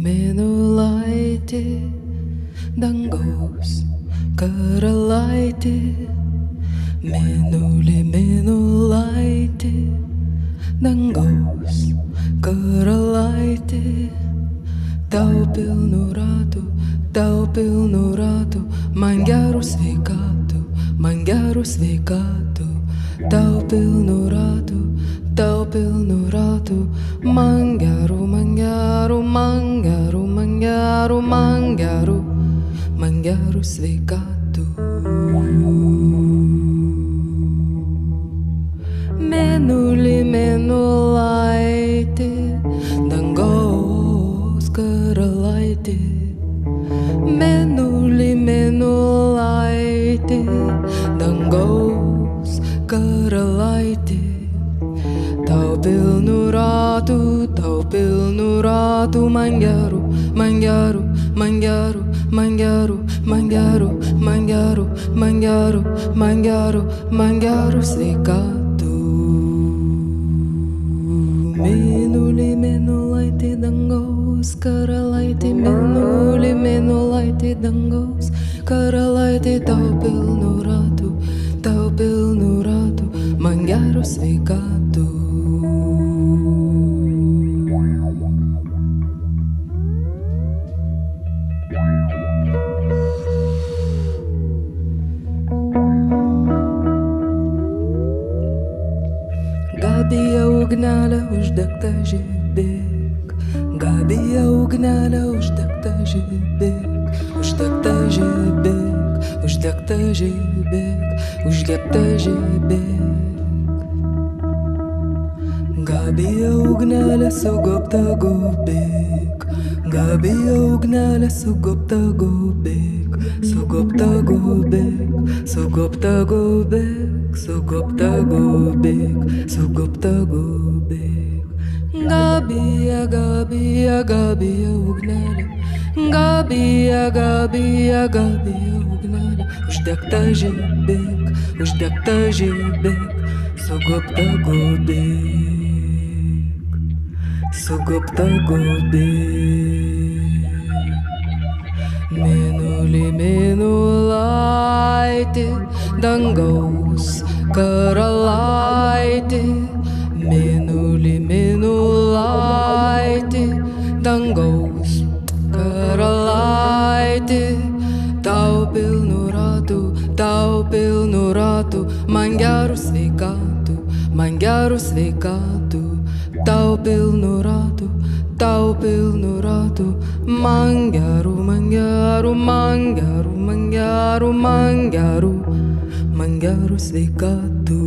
Mėnulaitė, dangaus karalaitė, mėnulaitė, dangaus karalaitė, tau pilnu ratų, man gerų sveikatų, tau pilnu ratų, man gerų sveikatų. Mėnulaitė, dangaus karalaitė, mėnulaitė, dangaus karalaitė, tau pilnu ratų, man gerų sveikatų. Mėnulaitė, dangaus karalaitė, mėnulaitė, dangaus karalaitė, tau pilnu ratų, man gerų sveikatų. Gabija ugnelė uždegta žibėk, gabija ugnelė uždegta žibėk, uždegta žibėk, uždegta žibėk. Gabija ugnelė sugobta gobėk, gabija ugnelė sugobta gobėk, sugobta gobėk, sugobta gobėk. Sugobta gobėk, sugobta gobėk. Gabija ugnelė, gabija ugnelė, uždegta žibėk, sugobta gobėk, sugobta gobėk. Mėnulaitė, dangaus karalaitė, mėnulaitė, dangaus karalaitė, tau pilnu ratų, man gerų sveikatų, tau pilnu ratų, man gerų sveikatų.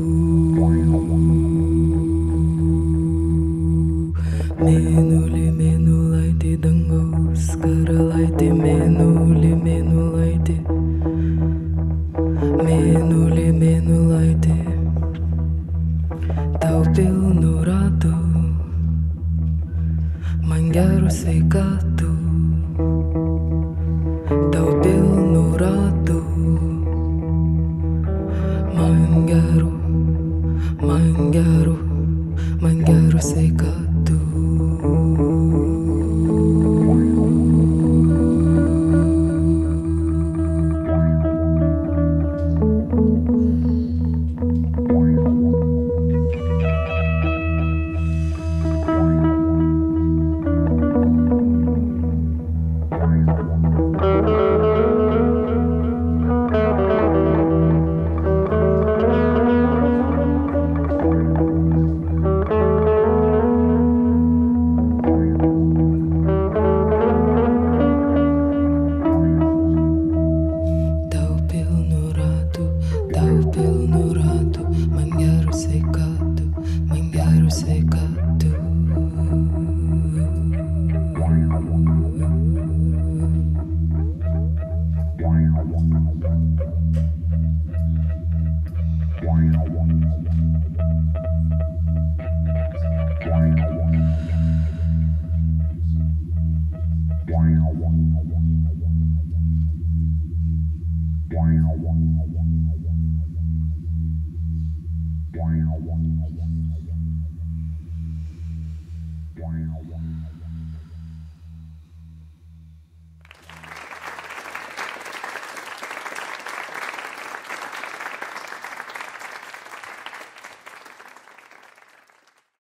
Mėnulaitė, dangaus karalaitė, mėnulaitė, tau pilnu ratų, man gerų sveikatų, tau pilnu ratų, man gerų sveikatų.